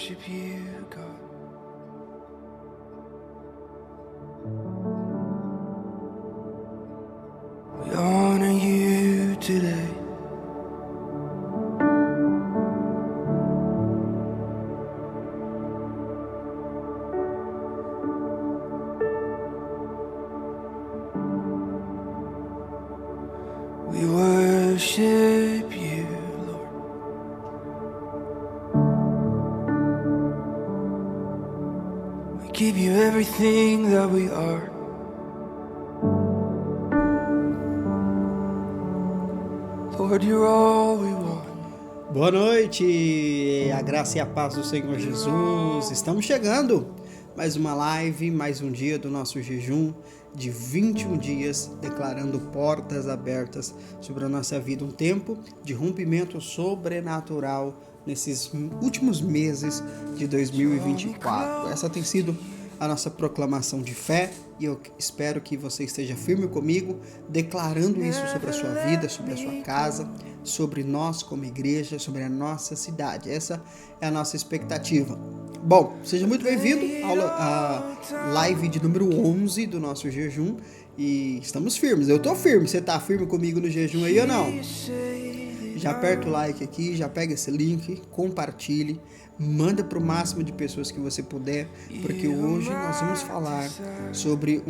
worship you, God. We honor you today. We worship you, Lord. We give you everything that we are. Lord, you're all we want. Boa noite, a graça e a paz do Senhor Jesus. Estamos chegando. Mais uma live, mais um dia do nosso jejum de 21 dias, declarando portas abertas sobre a nossa vida. Um tempo de rompimento sobrenatural nesses últimos meses de 2024. Essa tem sido a nossa proclamação de fé e eu espero que você esteja firme comigo, declarando isso sobre a sua vida, sobre a sua casa, sobre nós como igreja, sobre a nossa cidade. Essa é a nossa expectativa. Bom, seja muito bem-vindo à live de número 11 do nosso jejum e estamos firmes. Eu tô firme, você tá firme comigo no jejum aí ou não? Já aperta o like aqui, já pega esse link, compartilhe, manda para o máximo de pessoas que você puder, porque hoje nós vamos falar sobre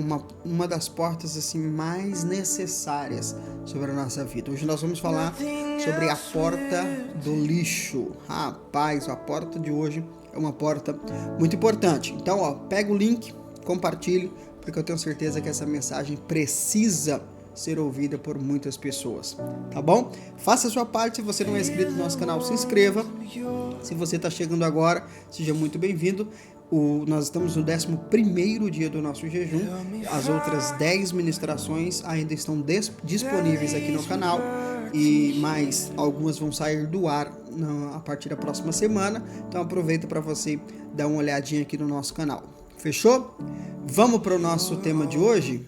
uma das portas assim mais necessárias sobre a nossa vida. Hoje nós vamos falar sobre a porta do lixo. Rapaz, a porta de hoje é uma porta muito importante. Então, pega o link, compartilhe, porque eu tenho certeza que essa mensagem precisa ser ouvida por muitas pessoas, tá bom? Faça a sua parte. Se você não é inscrito no nosso canal, se inscreva. Se você está chegando agora, seja muito bem-vindo. Nós estamos no 11º dia do nosso jejum. As outras 10 ministrações ainda estão disponíveis aqui no canal, e mais algumas vão sair do ar a partir da próxima semana. Então aproveita para você dar uma olhadinha aqui no nosso canal. Fechou? Vamos para o nosso tema de hoje?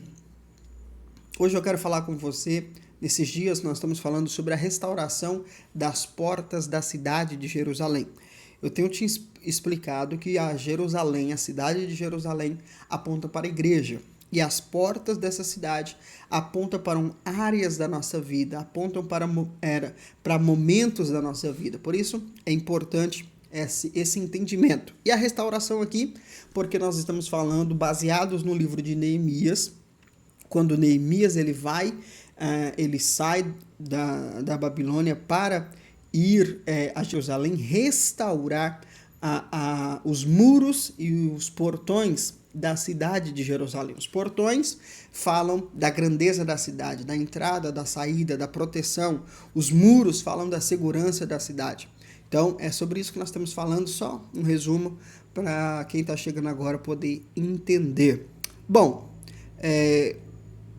Hoje eu quero falar com você. Nesses dias nós estamos falando sobre a restauração das portas da cidade de Jerusalém. Eu tenho te explicado que a cidade de Jerusalém, aponta para a igreja. E as portas dessa cidade apontam para áreas da nossa vida, apontam para momentos da nossa vida. Por isso é importante esse entendimento. E a restauração aqui, porque nós estamos falando baseados no livro de Neemias. Quando Neemias ele sai da Babilônia para ir a Jerusalém, restaurar os muros e os portões da cidade de Jerusalém. Os portões falam da grandeza da cidade, da entrada, da saída, da proteção. Os muros falam da segurança da cidade. Então, é sobre isso que nós estamos falando, só um resumo para quem está chegando agora poder entender. Bom,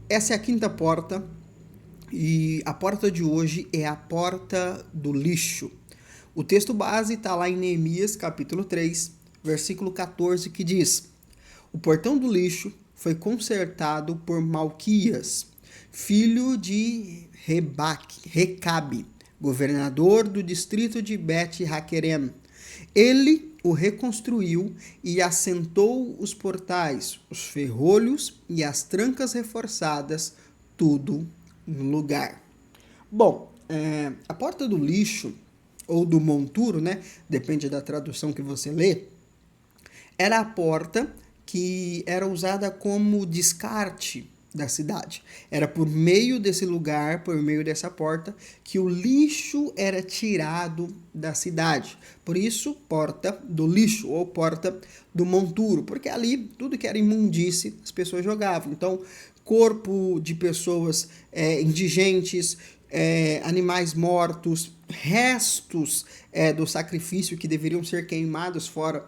essa é a quinta porta, e a porta de hoje é a porta do lixo. O texto base está lá em Neemias, capítulo 3, versículo 14, que diz: o portão do lixo foi consertado por Malquias, filho de Recabe, governador do distrito de Bet-Haquerem. Ele o reconstruiu e assentou os portais, os ferrolhos e as trancas reforçadas, tudo no lugar. Bom, a porta do lixo, ou do monturo, né? Depende da tradução que você lê, era a porta que era usada como descarte da cidade. Era por meio desse lugar, por meio dessa porta, que o lixo era tirado da cidade. Por isso, porta do lixo ou porta do monturo, porque ali tudo que era imundície as pessoas jogavam. Então, corpo de pessoas indigentes, animais mortos, restos do sacrifício que deveriam ser queimados fora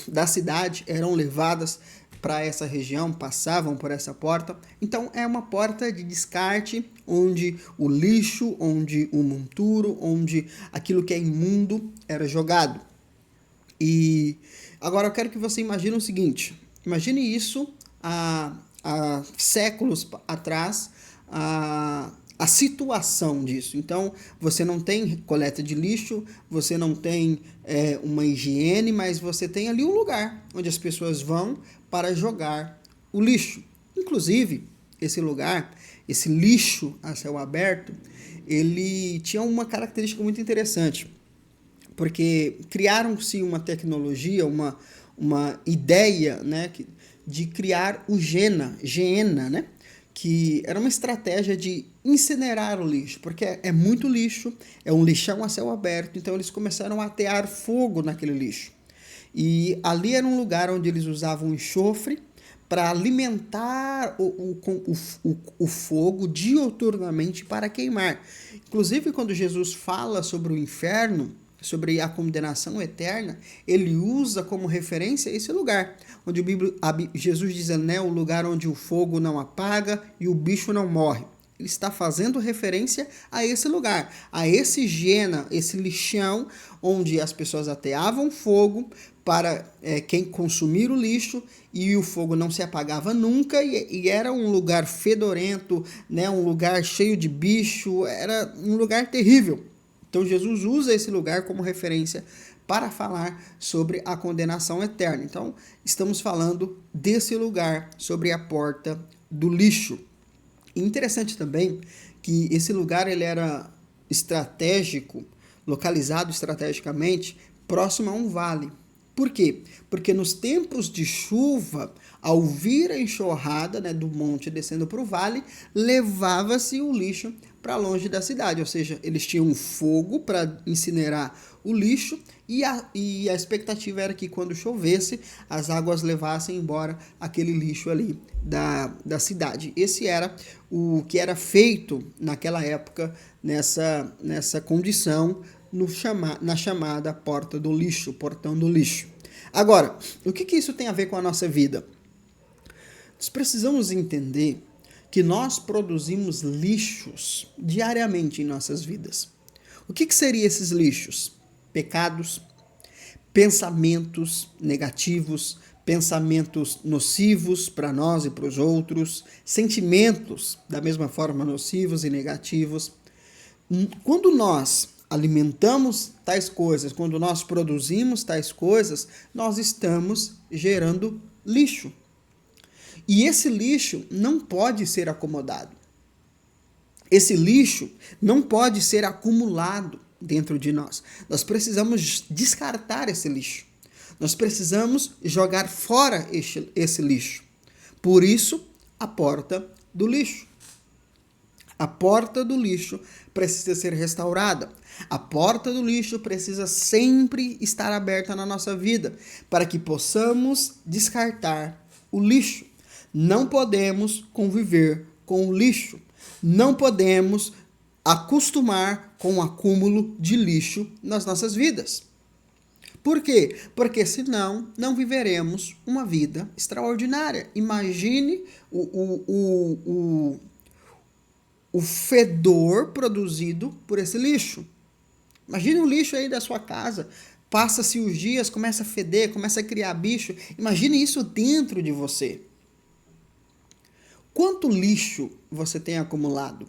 da cidade eram levadas para essa região, passavam por essa porta. Então é uma porta de descarte, onde o lixo, onde o monturo, onde aquilo que é imundo era jogado. E agora eu quero que você imagine o seguinte: imagine isso há séculos atrás, a situação disso. Então, você não tem coleta de lixo, você não tem uma higiene, mas você tem ali um lugar onde as pessoas vão para jogar o lixo. Inclusive, esse lugar, esse lixo a céu aberto, ele tinha uma característica muito interessante, porque criaram-se uma tecnologia, uma ideia, né, de criar o Gena, né, que era uma estratégia de incinerar o lixo, porque é muito lixo, é um lixão a céu aberto, então eles começaram a atear fogo naquele lixo. E ali era um lugar onde eles usavam enxofre para alimentar o fogo diuturnamente para queimar. Inclusive, quando Jesus fala sobre o inferno, sobre a condenação eterna, ele usa como referência esse lugar, onde Jesus diz, né, o lugar onde o fogo não apaga e o bicho não morre. Ele está fazendo referência a esse lugar, a esse Gena, esse lixão, onde as pessoas ateavam fogo para quem consumir o lixo, e o fogo não se apagava nunca, e era um lugar fedorento, né, um lugar cheio de bicho, era um lugar terrível. Então Jesus usa esse lugar como referência para falar sobre a condenação eterna. Então estamos falando desse lugar, sobre a porta do lixo. E interessante também que esse lugar ele era estratégico, localizado estrategicamente próximo a um vale. Por quê? Porque nos tempos de chuva, ao vir a enxurrada, né, do monte descendo para o vale, levava-se o lixo para longe da cidade, ou seja, eles tinham fogo para incinerar o lixo e a expectativa era que quando chovesse, as águas levassem embora aquele lixo ali da cidade. Esse era o que era feito naquela época nessa condição na chamada porta do lixo, portão do lixo. Agora, o que isso tem a ver com a nossa vida? Nós precisamos entender que nós produzimos lixos diariamente em nossas vidas. O que seriam esses lixos? Pecados, pensamentos negativos, pensamentos nocivos para nós e para os outros, sentimentos da mesma forma nocivos e negativos. Quando nós alimentamos tais coisas, quando nós produzimos tais coisas, nós estamos gerando lixo. E esse lixo não pode ser acomodado. Esse lixo não pode ser acumulado dentro de nós. Nós precisamos descartar esse lixo. Nós precisamos jogar fora esse lixo. Por isso, a porta do lixo. A porta do lixo precisa ser restaurada. A porta do lixo precisa sempre estar aberta na nossa vida para que possamos descartar o lixo. Não podemos conviver com o lixo. Não podemos acostumar com o acúmulo de lixo nas nossas vidas. Por quê? Porque senão não viveremos uma vida extraordinária. Imagine o fedor produzido por esse lixo. Imagine o lixo aí da sua casa. Passa-se os dias, começa a feder, começa a criar bicho. Imagine isso dentro de você. Quanto lixo você tem acumulado?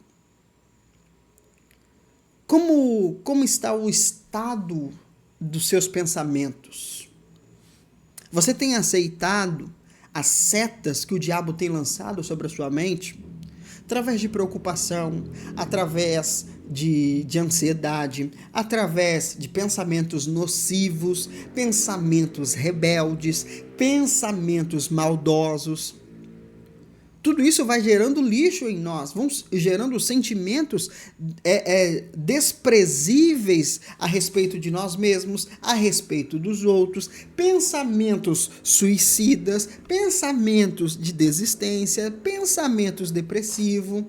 Como está o estado dos seus pensamentos? Você tem aceitado as setas que o diabo tem lançado sobre a sua mente? Através de preocupação, através de ansiedade, através de pensamentos nocivos, pensamentos rebeldes, pensamentos maldosos. Tudo isso vai gerando lixo em nós, vão gerando sentimentos desprezíveis a respeito de nós mesmos, a respeito dos outros, pensamentos suicidas, pensamentos de desistência, pensamentos depressivos,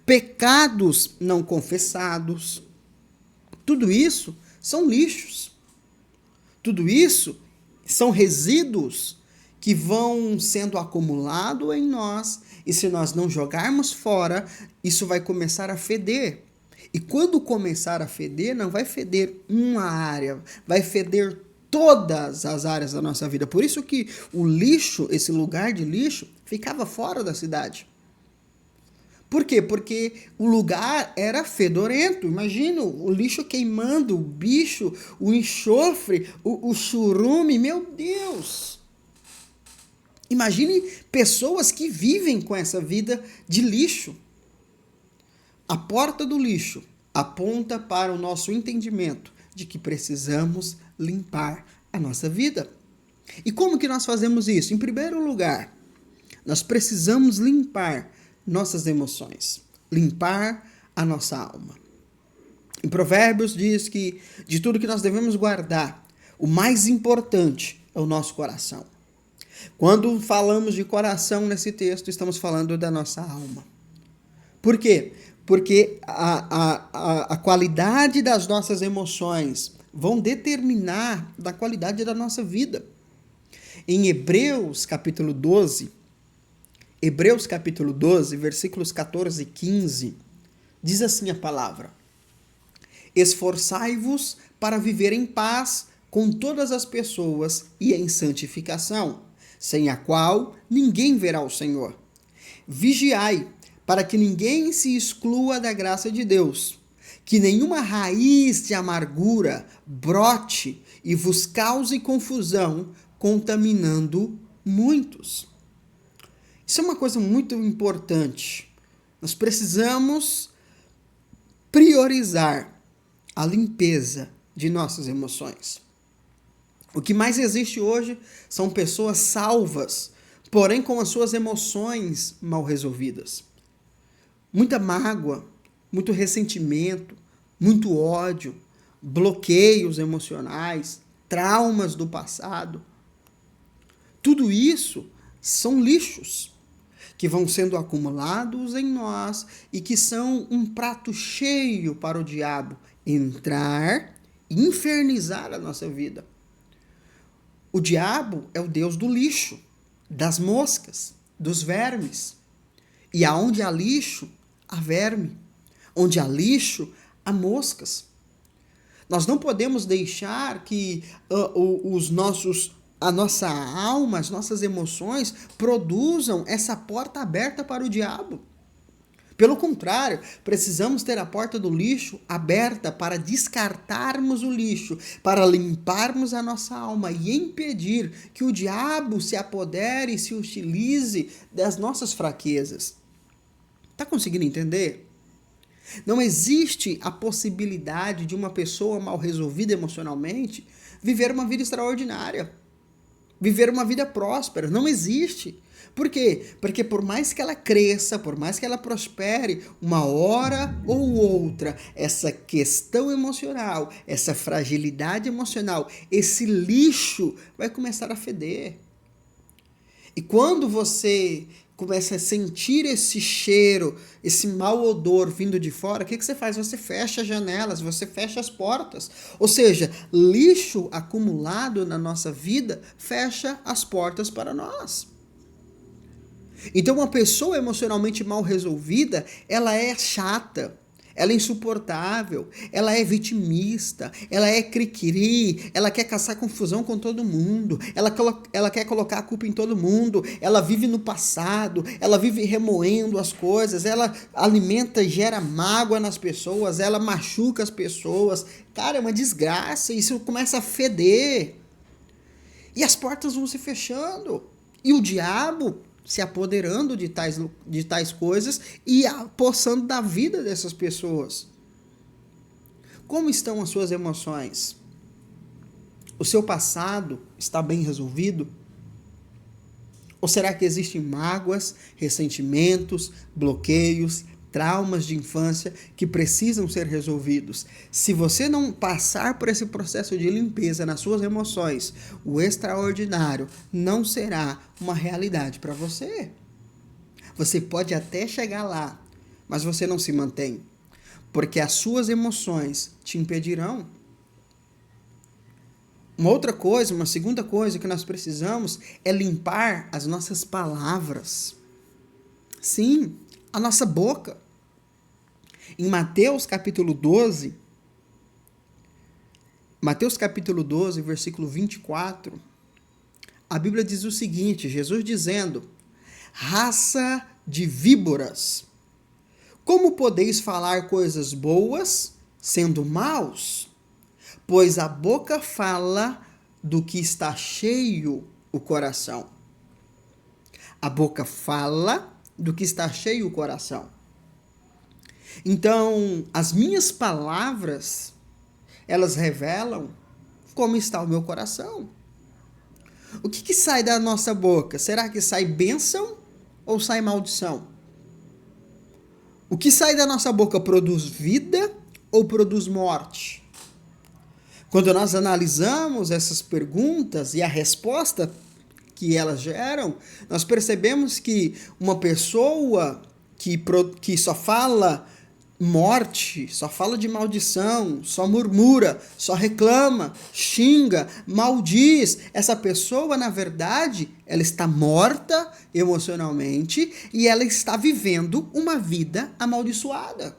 pecados não confessados. Tudo isso são lixos. Tudo isso são resíduos que vão sendo acumulados em nós, e se nós não jogarmos fora, isso vai começar a feder. E quando começar a feder, não vai feder uma área, vai feder todas as áreas da nossa vida. Por isso que o lixo, esse lugar de lixo, ficava fora da cidade. Por quê? Porque o lugar era fedorento. Imagina o lixo queimando, o bicho, o enxofre, o churume. Meu Deus! Imagine pessoas que vivem com essa vida de lixo. A porta do lixo aponta para o nosso entendimento de que precisamos limpar a nossa vida. E como que nós fazemos isso? Em primeiro lugar, nós precisamos limpar nossas emoções, limpar a nossa alma. Em Provérbios diz que de tudo que nós devemos guardar, o mais importante é o nosso coração. Quando falamos de coração nesse texto, estamos falando da nossa alma. Por quê? Porque a qualidade das nossas emoções vão determinar da qualidade da nossa vida. Em Hebreus capítulo 12, versículos 14 e 15, diz assim a palavra: esforçai-vos para viver em paz com todas as pessoas e em santificação, sem a qual ninguém verá o Senhor. Vigiai, para que ninguém se exclua da graça de Deus, que nenhuma raiz de amargura brote e vos cause confusão, contaminando muitos. Isso é uma coisa muito importante. Nós precisamos priorizar a limpeza de nossas emoções. O que mais existe hoje são pessoas salvas, porém com as suas emoções mal resolvidas. Muita mágoa, muito ressentimento, muito ódio, bloqueios emocionais, traumas do passado. Tudo isso são lixos que vão sendo acumulados em nós e que são um prato cheio para o diabo entrar e infernizar a nossa vida. O diabo é o deus do lixo, das moscas, dos vermes. E aonde há lixo, há verme. Onde há lixo, há moscas. Nós não podemos deixar que a nossa alma, as nossas emoções produzam essa porta aberta para o diabo. Pelo contrário, precisamos ter a porta do lixo aberta para descartarmos o lixo, para limparmos a nossa alma e impedir que o diabo se apodere e se utilize das nossas fraquezas. Está conseguindo entender? Não existe a possibilidade de uma pessoa mal resolvida emocionalmente viver uma vida extraordinária, viver uma vida próspera. Não existe. Por quê? Porque por mais que ela cresça, por mais que ela prospere, uma hora ou outra, essa questão emocional, essa fragilidade emocional, esse lixo vai começar a feder. E quando você começa a sentir esse cheiro, esse mau odor vindo de fora, o que você faz? Você fecha as janelas, você fecha as portas. Ou seja, lixo acumulado na nossa vida fecha as portas para nós. Então, uma pessoa emocionalmente mal resolvida, ela é chata, ela é insuportável, ela é vitimista, ela é cri-cri, ela quer caçar confusão com todo mundo, ela quer colocar a culpa em todo mundo, ela vive no passado, ela vive remoendo as coisas, ela alimenta e gera mágoa nas pessoas, ela machuca as pessoas. Cara, é uma desgraça, isso começa a feder. E as portas vão se fechando. E o diabo se apoderando de tais coisas e apossando da vida dessas pessoas. Como estão as suas emoções? O seu passado está bem resolvido? Ou será que existem mágoas, ressentimentos, bloqueios, traumas de infância que precisam ser resolvidos? Se você não passar por esse processo de limpeza nas suas emoções, o extraordinário não será uma realidade para você. Você pode até chegar lá, mas você não se mantém, porque as suas emoções te impedirão. Uma segunda coisa que nós precisamos é limpar as nossas palavras. Sim, a nossa boca. Em Mateus capítulo 12, versículo 24, a Bíblia diz o seguinte, Jesus dizendo: raça de víboras, Como podeis falar coisas boas sendo maus? Pois a boca fala do que está cheio o coração. A boca fala do que está cheio o coração. Então, as minhas palavras, elas revelam como está o meu coração. O que sai da nossa boca? Será que sai bênção ou sai maldição? O que sai da nossa boca produz vida ou produz morte? Quando nós analisamos essas perguntas e a resposta que elas geram, nós percebemos que uma pessoa que só fala morte, só fala de maldição, só murmura, só reclama, xinga, maldiz, essa pessoa, na verdade, ela está morta emocionalmente e ela está vivendo uma vida amaldiçoada.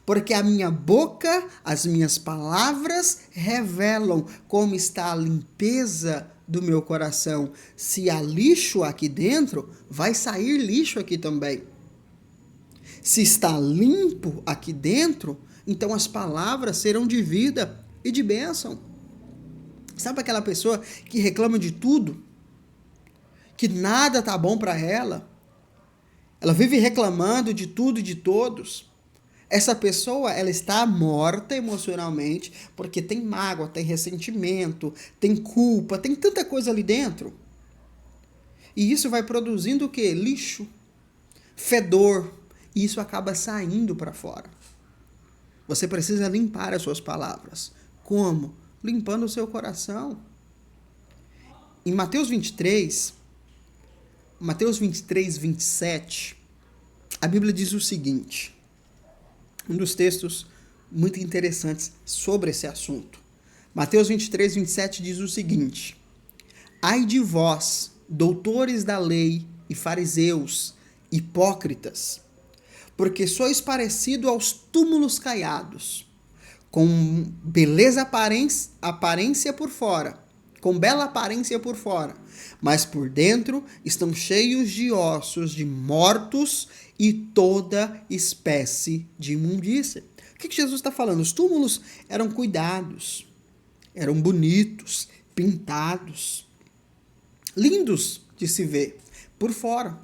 Porque a minha boca, as minhas palavras revelam como está a limpeza do meu coração. Se há lixo aqui dentro, vai sair lixo aqui também. Se está limpo aqui dentro, então as palavras serão de vida e de bênção. Sabe aquela pessoa que reclama de tudo? Que nada tá bom para ela? Ela vive reclamando de tudo e de todos. Essa pessoa, ela está morta emocionalmente porque tem mágoa, tem ressentimento, tem culpa, tem tanta coisa ali dentro. E isso vai produzindo o quê? Lixo, fedor. E isso acaba saindo para fora. Você precisa limpar as suas palavras. Como? Limpando o seu coração. Em Mateus 23, 27, a Bíblia diz o seguinte. Um dos textos muito interessantes sobre esse assunto. Mateus 23, 27 diz o seguinte: Ai de vós, doutores da lei e fariseus, hipócritas, porque sois parecido aos túmulos caiados, com beleza aparência por fora, com bela aparência por fora, mas por dentro estão cheios de ossos de mortos e toda espécie de imundícia. O que Jesus está falando? Os túmulos eram cuidados, eram bonitos, pintados, lindos de se ver, por fora.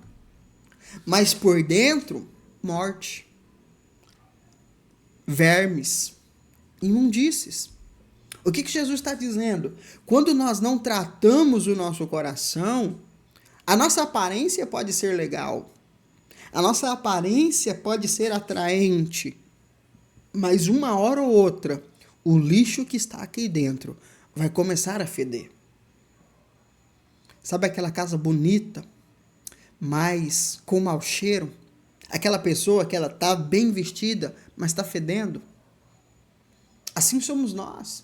Mas por dentro, morte, vermes, imundícies. O que Jesus está dizendo? Quando nós não tratamos o nosso coração, a nossa aparência pode ser legal, a nossa aparência pode ser atraente, mas uma hora ou outra, o lixo que está aqui dentro vai começar a feder. Sabe aquela casa bonita, mas com mau cheiro? Aquela pessoa que ela está bem vestida, mas está fedendo? Assim somos nós.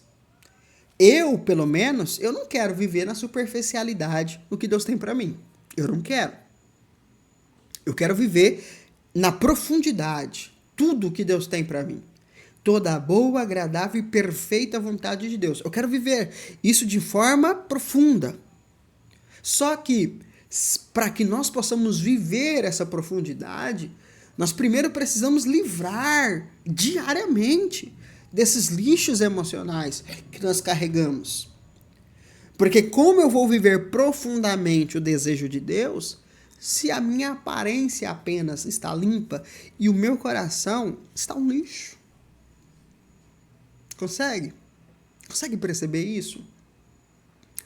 Eu, pelo menos, eu não quero viver na superficialidade do que Deus tem para mim. Eu não quero. Eu quero viver na profundidade, tudo que Deus tem para mim. Toda a boa, agradável e perfeita vontade de Deus. Eu quero viver isso de forma profunda. Só que, para que nós possamos viver essa profundidade, nós primeiro precisamos livrar diariamente desses lixos emocionais que nós carregamos. Porque como eu vou viver profundamente o desejo de Deus, se a minha aparência apenas está limpa e o meu coração está um lixo? Consegue? Consegue perceber isso?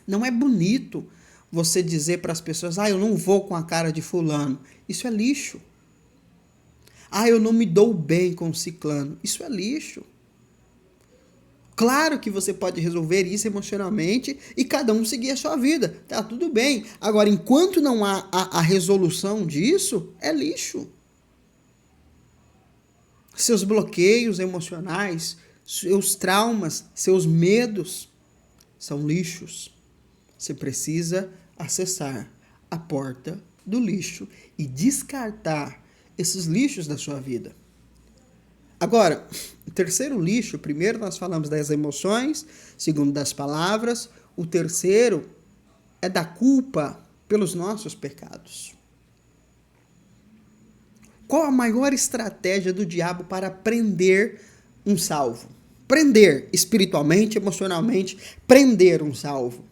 Não é bonito você dizer para as pessoas, eu não vou com a cara de fulano. Isso é lixo. Eu não me dou bem com ciclano. Isso é lixo. Claro que você pode resolver isso emocionalmente e cada um seguir a sua vida. Tá tudo bem. Agora, enquanto não há a resolução disso, é lixo. Seus bloqueios emocionais, seus traumas, seus medos são lixos. Você precisa acessar a porta do lixo e descartar esses lixos da sua vida. Agora, o terceiro lixo, primeiro nós falamos das emoções, segundo das palavras, o terceiro é da culpa pelos nossos pecados. Qual a maior estratégia do diabo para prender um salvo? Prender espiritualmente, emocionalmente, prender um salvo.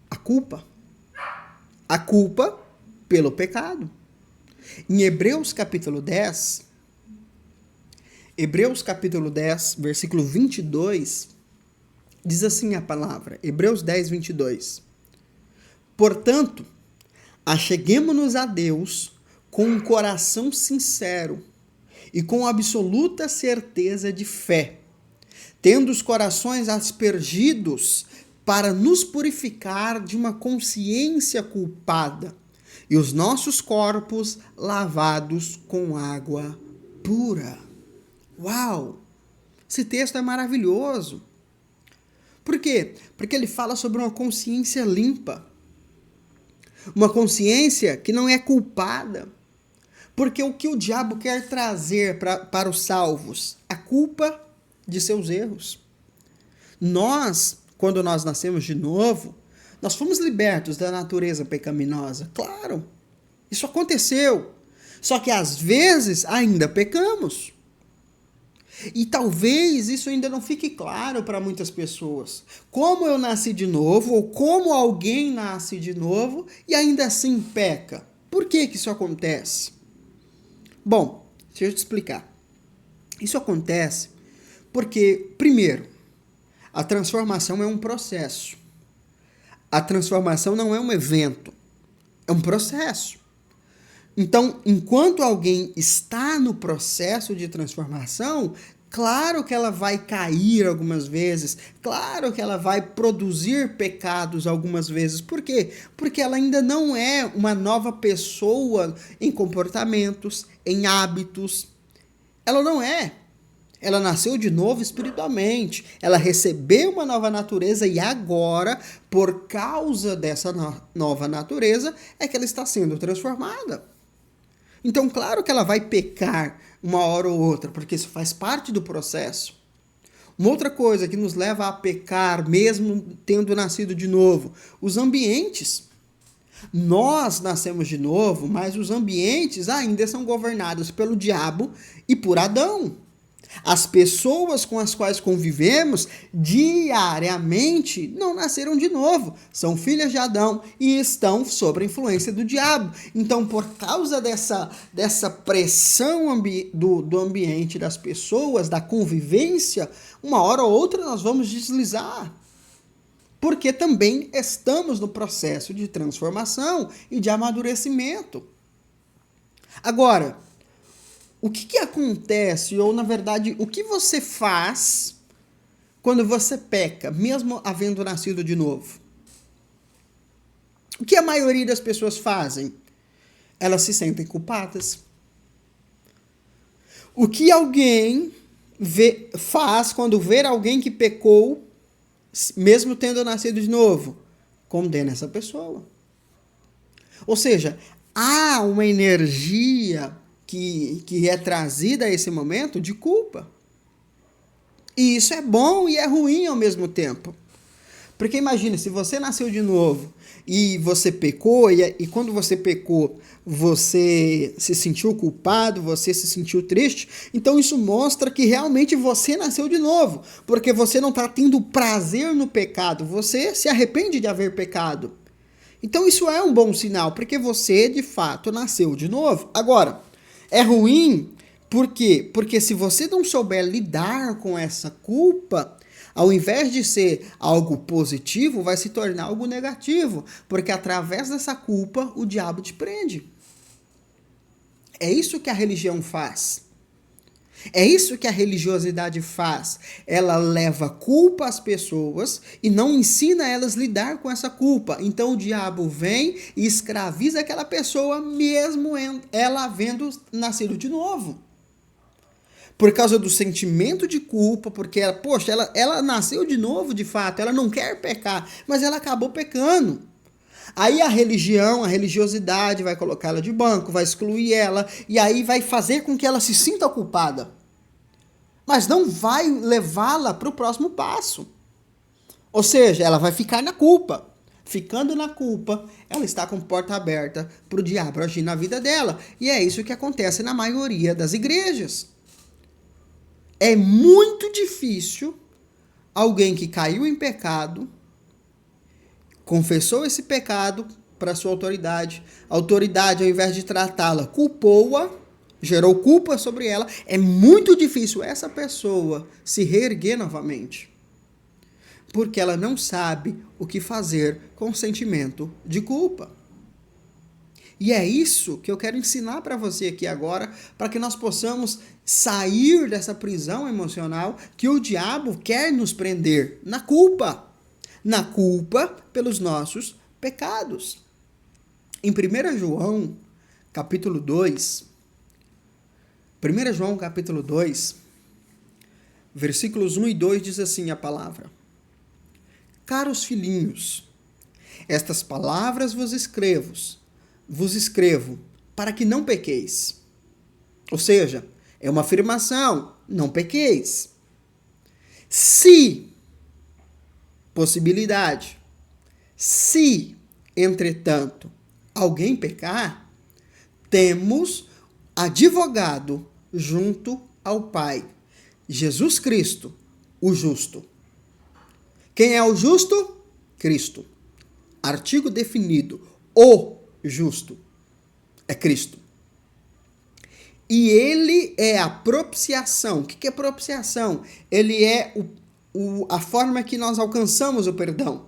A culpa. A culpa pelo pecado. Em Hebreus capítulo 10, versículo 22, diz assim a palavra, Hebreus 10, 22. Portanto, acheguemo-nos a Deus com um coração sincero e com absoluta certeza de fé, tendo os corações aspergidos para nos purificar de uma consciência culpada e os nossos corpos lavados com água pura. Uau! Esse texto é maravilhoso. Por quê? Porque ele fala sobre uma consciência limpa. Uma consciência que não é culpada. Porque o que o diabo quer trazer para os salvos? A culpa de seus erros. Nós, quando nós nascemos de novo, nós fomos libertos da natureza pecaminosa. Claro, isso aconteceu. Só que às vezes ainda pecamos. E talvez isso ainda não fique claro para muitas pessoas. Como eu nasci de novo, ou como alguém nasce de novo e ainda assim peca. Por que isso acontece? Bom, deixa eu te explicar. Isso acontece porque, primeiro, a transformação é um processo. A transformação não é um evento, é um processo. Então, enquanto alguém está no processo de transformação, claro que ela vai cair algumas vezes, claro que ela vai produzir pecados algumas vezes. Por quê? Porque ela ainda não é uma nova pessoa em comportamentos, em hábitos. Ela não é. Ela nasceu de novo espiritualmente. Ela recebeu uma nova natureza e agora, por causa dessa nova natureza, é que ela está sendo transformada. Então, claro que ela vai pecar uma hora ou outra, porque isso faz parte do processo. Uma outra coisa que nos leva a pecar, mesmo tendo nascido de novo, os ambientes. Nós nascemos de novo, mas os ambientes ainda são governados pelo diabo e por Adão. As pessoas com as quais convivemos diariamente não nasceram de novo, são filhas de Adão e estão sob a influência do diabo. Então, por causa dessa pressão do ambiente, das pessoas, da convivência, uma hora ou outra nós vamos deslizar. Porque também estamos no processo de transformação e de amadurecimento. Agora, o que acontece, ou na verdade, o que você faz quando você peca, mesmo havendo nascido de novo? O que a maioria das pessoas fazem? Elas se sentem culpadas. O que alguém faz quando vê alguém que pecou, mesmo tendo nascido de novo? Condena essa pessoa. Ou seja, há uma energia que é trazida a esse momento de culpa. E isso é bom e é ruim ao mesmo tempo. Porque imagina, se você nasceu de novo e você pecou, e quando você pecou, você se sentiu culpado, você se sentiu triste, então isso mostra que realmente você nasceu de novo. Porque você não está tendo prazer no pecado, você se arrepende de haver pecado. Então isso é um bom sinal, porque você de fato nasceu de novo. Agora, é ruim, por quê? Porque se você não souber lidar com essa culpa, ao invés de ser algo positivo, vai se tornar algo negativo. Porque através dessa culpa, o diabo te prende. É isso que a religião faz. É isso que a religiosidade faz. Ela leva culpa às pessoas e não ensina elas a lidar com essa culpa. Então o diabo vem e escraviza aquela pessoa, mesmo ela havendo nascido de novo. Por causa do sentimento de culpa, porque ela nasceu de novo de fato, ela não quer pecar, mas ela acabou pecando. Aí a religião, a religiosidade vai colocá-la de banco, vai excluir ela, e aí vai fazer com que ela se sinta culpada. Mas não vai levá-la para o próximo passo. Ou seja, ela vai ficar na culpa. ficando na culpa, ela está com porta aberta para o diabo agir na vida dela. E é isso que acontece na maioria das igrejas. É muito difícil alguém que caiu em pecado, confessou esse pecado para sua autoridade, a autoridade, ao invés de tratá-la, culpou-a, gerou culpa sobre ela. É muito difícil essa pessoa se reerguer novamente, porque ela não sabe o que fazer com o sentimento de culpa. E é isso que eu quero ensinar para você aqui agora, para que nós possamos sair dessa prisão emocional que o diabo quer nos prender na culpa pelos nossos pecados. Em 1 João, capítulo 2, versículos 1 e 2 diz assim a palavra: Caros filhinhos, estas palavras vos escrevo para que não pequeis. Ou seja, é uma afirmação, não pequeis. Se, entretanto, alguém pecar, temos advogado junto ao Pai, Jesus Cristo, o justo. Quem é o justo? Cristo. Artigo definido, o justo é Cristo. E ele é a propiciação. O que é propiciação? Ele é a forma que nós alcançamos o perdão.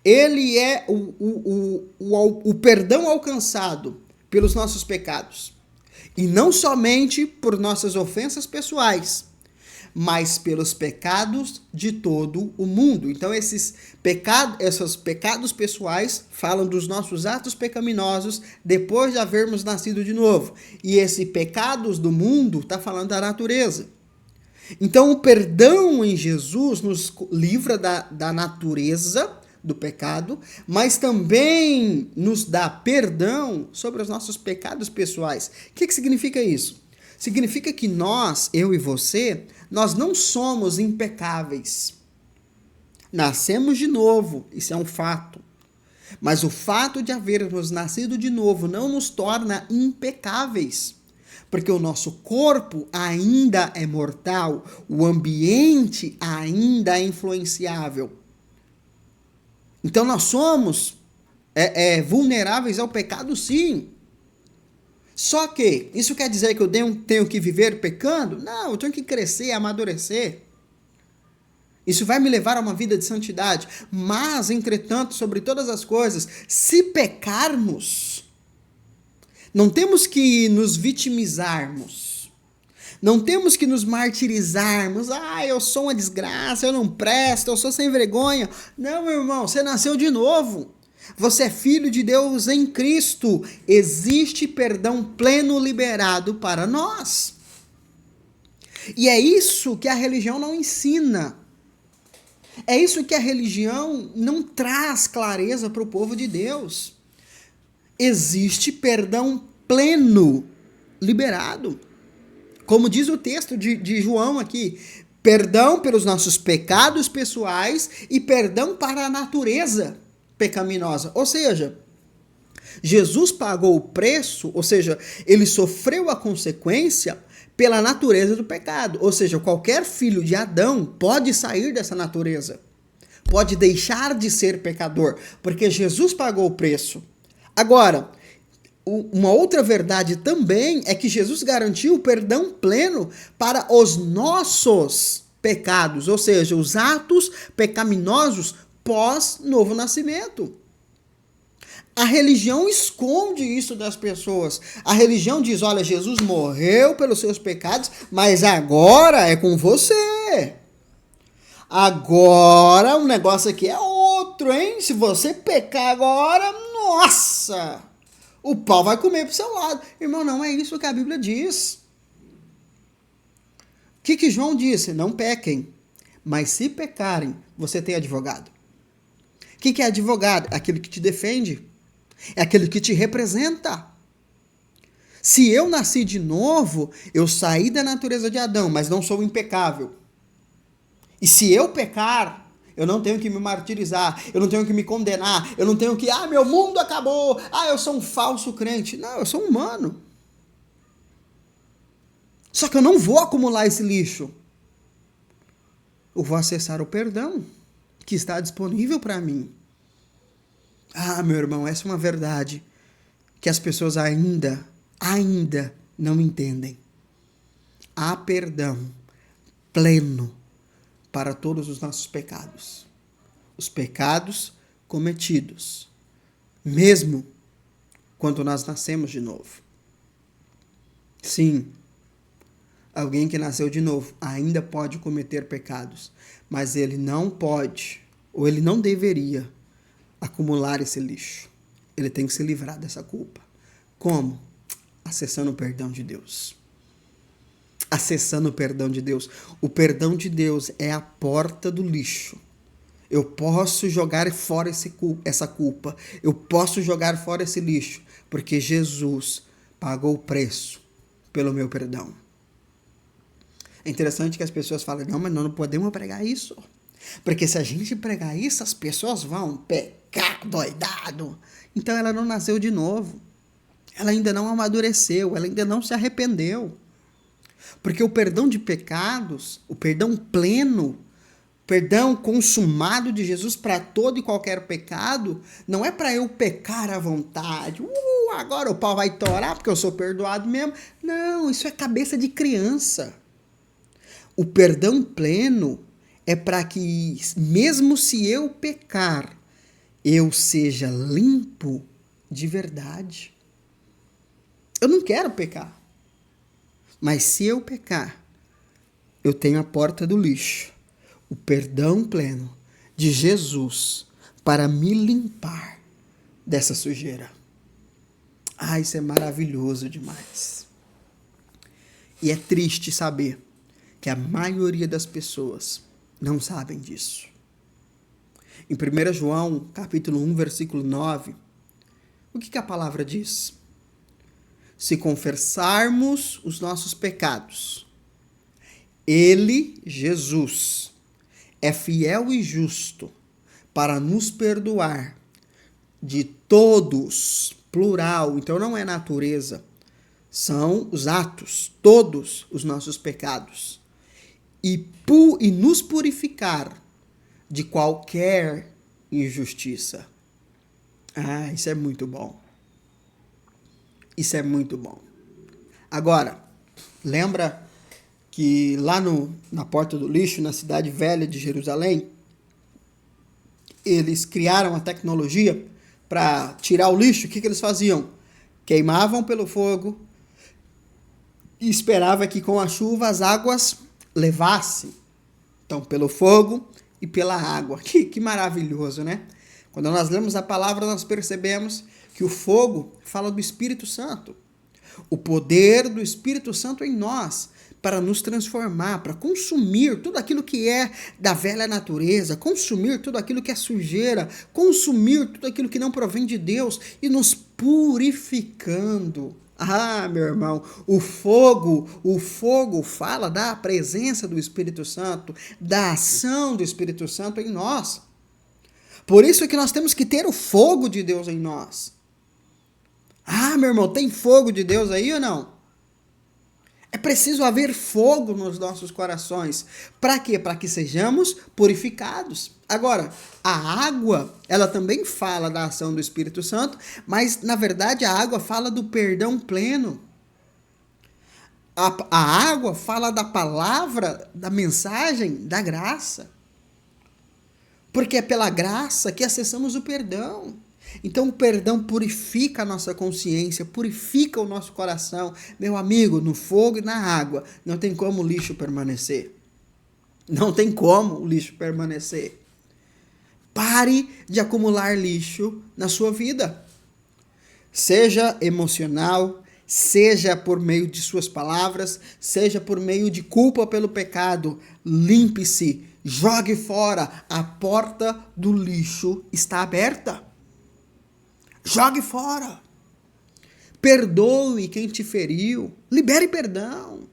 Ele é o perdão alcançado pelos nossos pecados. E não somente por nossas ofensas pessoais, mas pelos pecados de todo o mundo. Então, esses pecados pessoais falam dos nossos atos pecaminosos depois de havermos nascido de novo. E esses pecados do mundo está falando da natureza. Então, o perdão em Jesus nos livra da natureza do pecado, mas também nos dá perdão sobre os nossos pecados pessoais. O que significa isso? Significa que nós, eu e você, nós não somos impecáveis. Nascemos de novo, isso é um fato. Mas o fato de havermos nascido de novo não nos torna impecáveis. Porque o nosso corpo ainda é mortal, o ambiente ainda é influenciável. Então nós somos vulneráveis ao pecado, sim. Só que isso quer dizer que eu tenho que viver pecando? Não, eu tenho que crescer, amadurecer. Isso vai me levar a uma vida de santidade. Mas, entretanto, sobre todas as coisas, se pecarmos, não temos que nos vitimizarmos. Não temos que nos martirizarmos. Eu sou uma desgraça, eu não presto, eu sou sem vergonha. Não, meu irmão, você nasceu de novo. Você é filho de Deus em Cristo. Existe perdão pleno liberado para nós. E é isso que a religião não ensina. É isso que a religião não traz clareza para o povo de Deus. Existe perdão pleno liberado. Como diz o texto de João aqui, perdão pelos nossos pecados pessoais e perdão para a natureza pecaminosa. Ou seja, Jesus pagou o preço, ou seja, ele sofreu a consequência pela natureza do pecado. Ou seja, qualquer filho de Adão pode sair dessa natureza, pode deixar de ser pecador, porque Jesus pagou o preço. Agora, uma outra verdade também é que Jesus garantiu o perdão pleno para os nossos pecados, ou seja, os atos pecaminosos pós-novo nascimento. A religião esconde isso das pessoas. A religião diz, olha, Jesus morreu pelos seus pecados, mas agora é com você. Agora o negócio aqui é outro, hein? Se você pecar agora, nossa, o pau vai comer pro seu lado. Irmão, não é isso que a Bíblia diz. O que João disse? Não pequem, mas se pecarem, você tem advogado. O que é advogado? Aquele que te defende. É aquele que te representa. Se eu nasci de novo, eu saí da natureza de Adão, mas não sou impecável. E se eu pecar, Eu não tenho que me martirizar, eu não tenho que me condenar, eu não tenho que, meu mundo acabou, eu sou um falso crente. Não, eu sou humano. Só que eu não vou acumular esse lixo. Eu vou acessar o perdão que está disponível para mim. Meu irmão, essa é uma verdade que as pessoas ainda não entendem. Há perdão pleno para todos os nossos pecados. Os pecados cometidos, mesmo quando nós nascemos de novo. Sim, alguém que nasceu de novo ainda pode cometer pecados, mas ele não pode, ou ele não deveria, acumular esse lixo. Ele tem que se livrar dessa culpa. Como? Acessando o perdão de Deus. Acessando o perdão de Deus. O perdão de Deus é a porta do lixo. Eu posso jogar fora essa culpa. Eu posso jogar fora esse lixo, porque Jesus pagou o preço pelo meu perdão. É interessante que as pessoas falam, não, mas nós não podemos pregar isso. Porque se a gente pregar isso, as pessoas vão pecar doidado. Então ela não nasceu de novo. Ela ainda não amadureceu, ela ainda não se arrependeu. Porque o perdão de pecados, o perdão pleno, perdão consumado de Jesus para todo e qualquer pecado, não é para eu pecar à vontade. Agora o pau vai torar porque eu sou perdoado mesmo. Não, isso é cabeça de criança. O perdão pleno é para que, mesmo se eu pecar, eu seja limpo de verdade. Eu não quero pecar. Mas se eu pecar, eu tenho a porta do lixo, o perdão pleno de Jesus para me limpar dessa sujeira. Isso é maravilhoso demais. E é triste saber que a maioria das pessoas não sabem disso. Em 1 João, capítulo 1, versículo 9, o que a palavra diz? Se confessarmos os nossos pecados, Ele, Jesus, é fiel e justo para nos perdoar de todos, plural, então não é natureza, são os atos, todos os nossos pecados, e nos purificar de qualquer injustiça. Isso é muito bom. Isso é muito bom. Agora, lembra que lá na porta do lixo, na cidade velha de Jerusalém, eles criaram a tecnologia para tirar o lixo. O que eles faziam? Queimavam pelo fogo e esperava que com a chuva as águas levassem. Então, pelo fogo e pela água. Que maravilhoso, né? Quando nós lemos a palavra, nós percebemos que o fogo fala do Espírito Santo. O poder do Espírito Santo em nós para nos transformar, para consumir tudo aquilo que é da velha natureza, consumir tudo aquilo que é sujeira, consumir tudo aquilo que não provém de Deus e nos purificando. Meu irmão, o fogo fala da presença do Espírito Santo, da ação do Espírito Santo em nós. Por isso é que nós temos que ter o fogo de Deus em nós. Meu irmão, tem fogo de Deus aí ou não? É preciso haver fogo nos nossos corações. Para quê? Para que sejamos purificados. Agora, a água, ela também fala da ação do Espírito Santo, mas, na verdade, a água fala do perdão pleno. A água fala da palavra, da mensagem, da graça. Porque é pela graça que acessamos o perdão. Então o perdão purifica a nossa consciência, purifica o nosso coração. Meu amigo, no fogo e na água, não tem como o lixo permanecer. Não tem como o lixo permanecer. Pare de acumular lixo na sua vida. Seja emocional, seja por meio de suas palavras, seja por meio de culpa pelo pecado. Limpe-se, jogue fora. A porta do lixo está aberta. Jogue fora. Perdoe quem te feriu. Libere perdão.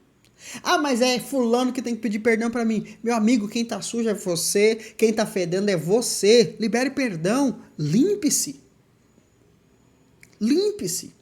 Ah, mas é fulano que tem que pedir perdão para mim. Meu amigo, quem tá sujo é você, quem tá fedendo é você. Libere perdão, limpe-se. Limpe-se.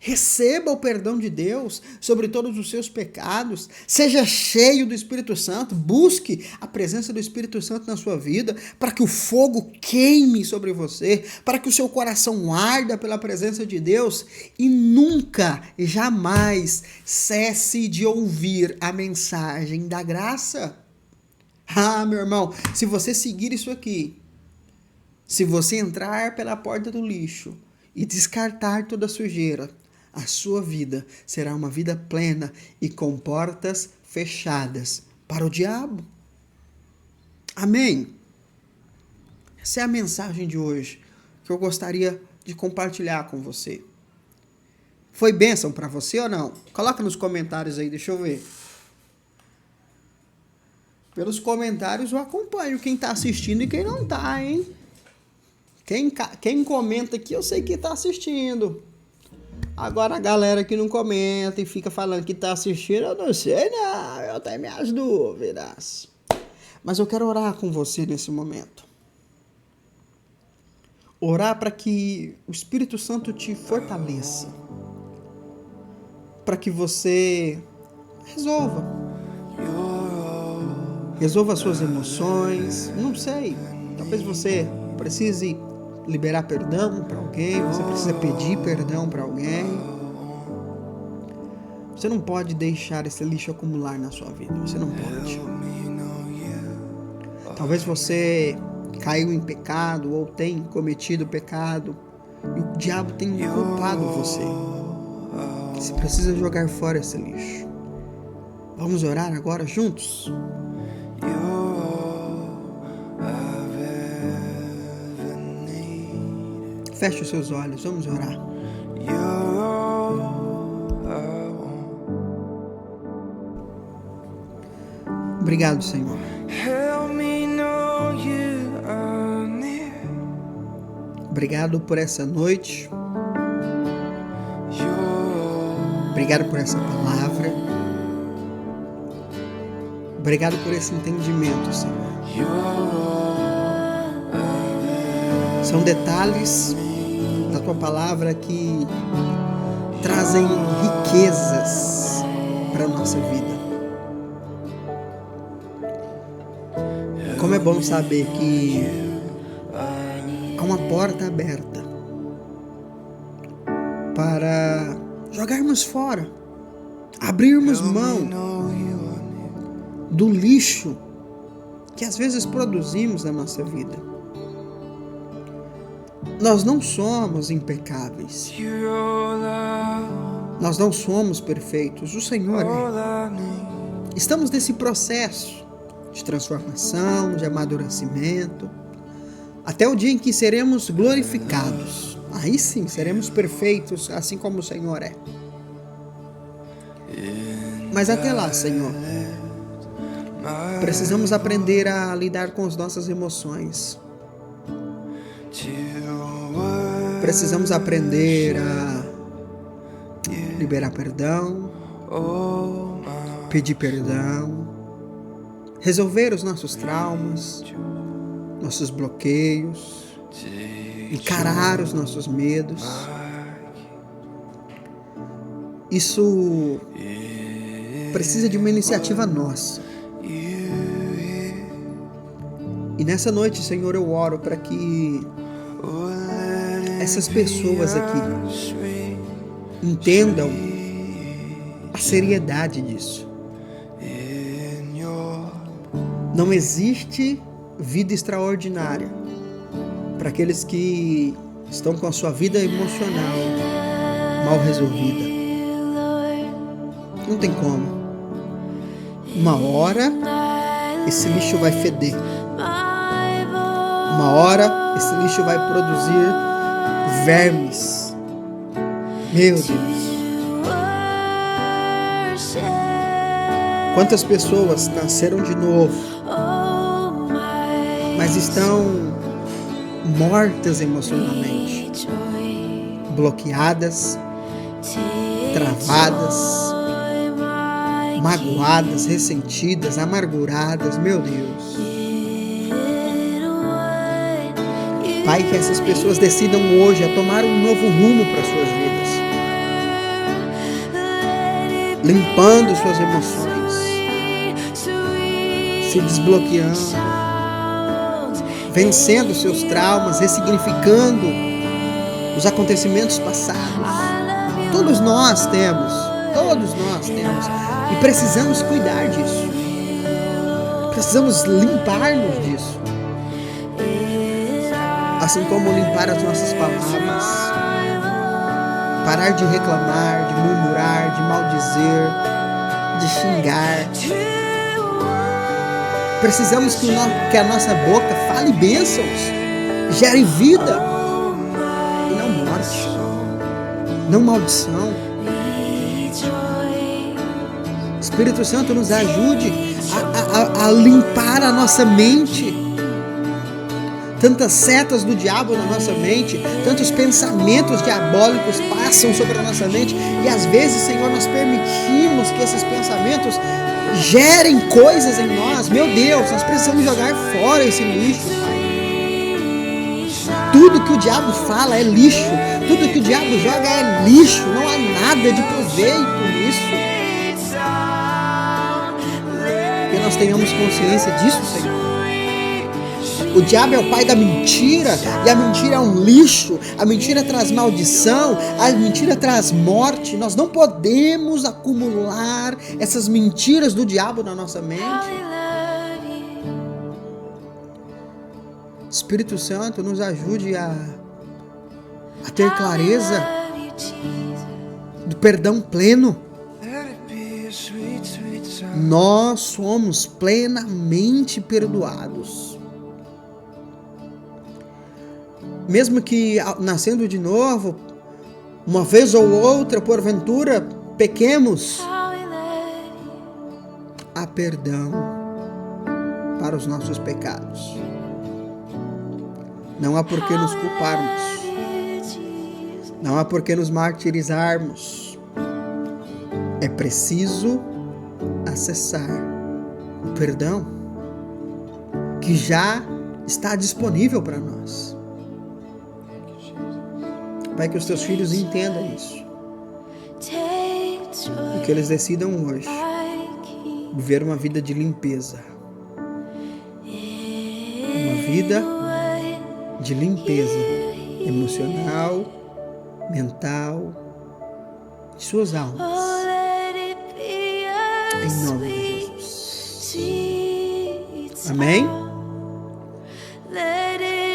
Receba o perdão de Deus sobre todos os seus pecados. Seja cheio do Espírito Santo. Busque a presença do Espírito Santo na sua vida para que o fogo queime sobre você, para que o seu coração arda pela presença de Deus e nunca, jamais cesse de ouvir a mensagem da graça. Ah, meu irmão, se você seguir isso aqui, se você entrar pela porta do lixo e descartar toda a sujeira, a sua vida será uma vida plena e com portas fechadas para o diabo. Amém? Essa é a mensagem de hoje que eu gostaria de compartilhar com você. Foi bênção para você ou não? Coloca nos comentários aí, deixa eu ver. Pelos comentários eu acompanho quem está assistindo e quem não está, hein? Quem comenta aqui eu sei que está assistindo. Agora a galera que não comenta e fica falando que está assistindo, eu não sei não, eu tenho minhas dúvidas. Mas eu quero orar com você nesse momento. Orar para que o Espírito Santo te fortaleça. Para que você resolva as suas emoções, não sei, talvez você precise liberar perdão para alguém, você precisa pedir perdão para alguém. Você não pode deixar esse lixo acumular na sua vida, você não pode. Talvez você caiu em pecado ou tem cometido pecado e o diabo tem culpado você. Você precisa jogar fora esse lixo. Vamos orar agora juntos? Feche os seus olhos, vamos orar. Obrigado, Senhor. Obrigado por essa noite. Obrigado por essa palavra. Obrigado por esse entendimento, Senhor. São detalhes da tua palavra que trazem riquezas para a nossa vida. Como é bom saber que há uma porta aberta para jogarmos fora, abrirmos mão do lixo que às vezes produzimos na nossa vida. Nós não somos impecáveis. Nós não somos perfeitos. O Senhor é. Estamos nesse processo de transformação, de amadurecimento, até o dia em que seremos glorificados. Aí sim, seremos perfeitos, assim como o Senhor é. Mas até lá, Senhor, precisamos aprender a lidar com as nossas emoções. Precisamos aprender a liberar perdão, pedir perdão, resolver os nossos traumas, nossos bloqueios, encarar os nossos medos. Isso precisa de uma iniciativa nossa. E nessa noite, Senhor, eu oro para que essas pessoas aqui entendam a seriedade disso. Não existe vida extraordinária para aqueles que estão com a sua vida emocional mal resolvida. Não tem como. Uma hora esse lixo vai feder. Uma hora esse lixo vai produzir vermes. Meu Deus. Quantas pessoas nasceram de novo, mas estão mortas emocionalmente, bloqueadas, travadas, magoadas, ressentidas, amarguradas, meu Deus. Pai, que essas pessoas decidam hoje a tomar um novo rumo para suas vidas, limpando suas emoções, se desbloqueando, vencendo seus traumas, ressignificando os acontecimentos passados. Todos nós temos, e precisamos cuidar disso, precisamos limpar-nos disso, assim como limpar as nossas palavras, parar de reclamar, de murmurar, de maldizer, de xingar. Precisamos que a nossa boca fale bênçãos, gere vida e não morte, não maldição. Espírito Santo, nos ajude a limpar a nossa mente. Tantas setas do diabo na nossa mente, tantos pensamentos diabólicos passam sobre a nossa mente e às vezes, Senhor, nós permitimos que esses pensamentos gerem coisas em nós. Meu Deus, nós precisamos jogar fora esse lixo, Pai. Tudo que o diabo fala é lixo, tudo que o diabo joga é lixo, não há nada de proveito nisso. Que nós tenhamos consciência disso, Senhor. O diabo é o pai da mentira, e a mentira é um lixo, a mentira traz maldição, a mentira traz morte. Nós não podemos acumular essas mentiras do diabo na nossa mente. Espírito Santo, nos ajude a ter clareza do perdão pleno. Nós somos plenamente perdoados. Mesmo que nascendo de novo, uma vez ou outra, porventura, pequemos, há perdão para os nossos pecados. Não há por que nos culparmos. Não há por que nos martirizarmos. É preciso acessar o perdão que já está disponível para nós. Pai, que os teus filhos entendam isso e que eles decidam hoje viver uma vida de limpeza, uma vida de limpeza emocional, mental, de suas almas, em nome de Jesus. Amém?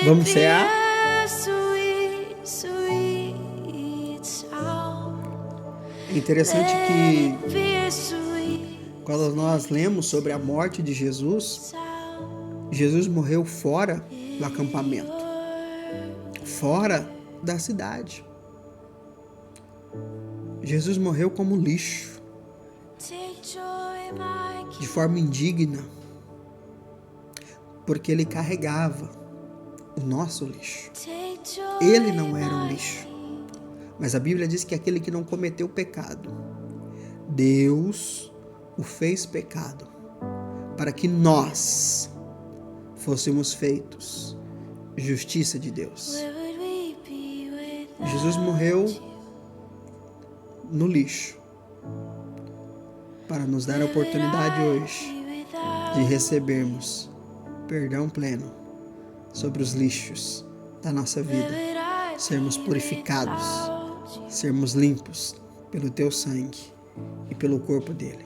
Vamos cear? É interessante que quando nós lemos sobre a morte de Jesus, Jesus morreu fora do acampamento, fora da cidade. Jesus morreu como lixo, de forma indigna, porque ele carregava o nosso lixo. Ele não era um lixo. Mas a Bíblia diz que aquele que não cometeu pecado, Deus o fez pecado, para que nós fôssemos feitos justiça de Deus. Jesus morreu no lixo, para nos dar a oportunidade hoje de recebermos perdão pleno sobre os lixos da nossa vida, sermos purificados, sermos limpos pelo teu sangue e pelo corpo dele.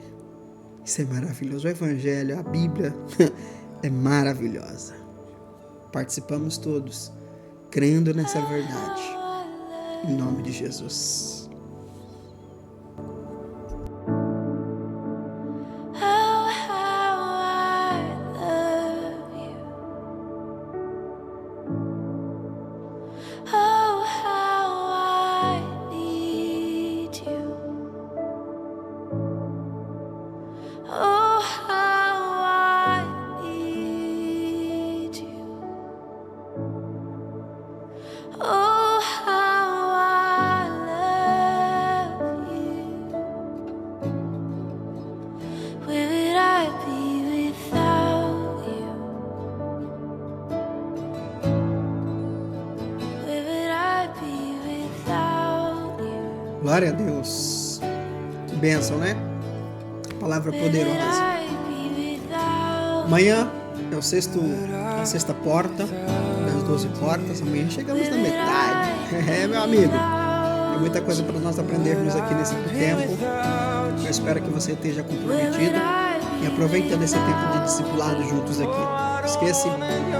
Isso é maravilhoso. O Evangelho, a Bíblia é maravilhosa. Participamos todos crendo nessa verdade. Em nome de Jesus. Glória a Deus. Que bênção, né? Palavra poderosa. Amanhã é a sexta porta das 12 portas. Amanhã chegamos na metade. Meu amigo. Tem muita coisa para nós aprendermos aqui nesse tempo. Eu espero que você esteja comprometido e aproveitando esse tempo de discipulado juntos aqui. Não esquece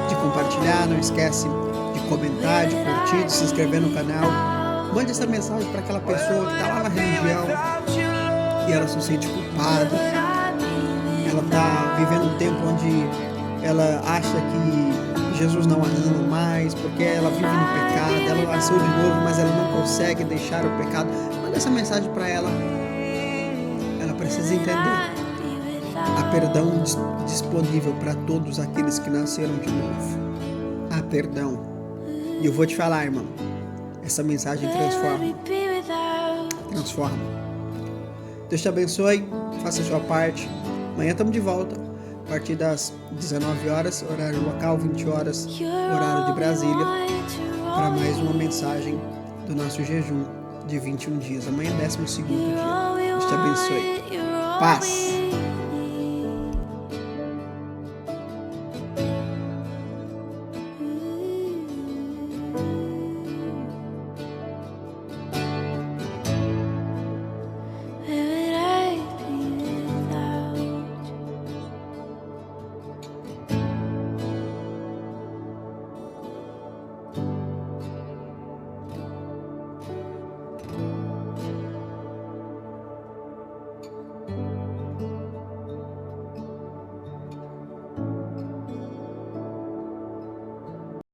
de compartilhar, não esquece de comentar, de curtir, de se inscrever no canal. Mande essa mensagem para aquela pessoa que está lá na religião e ela se sente culpada. Ela está vivendo um tempo onde ela acha que Jesus não a ama mais, porque ela vive no pecado, ela nasceu de novo, mas ela não consegue deixar o pecado. Manda essa mensagem para ela. Ela precisa entender. Há perdão disponível para todos aqueles que nasceram de novo. Há perdão. E eu vou te falar, irmão, essa mensagem transforma. Deus te abençoe, faça a sua parte. Amanhã estamos de volta, a partir das 19 horas, horário local, 20 horas, horário de Brasília, para mais uma mensagem do nosso jejum de 21 dias. Amanhã é 12º dia. Deus te abençoe. Paz.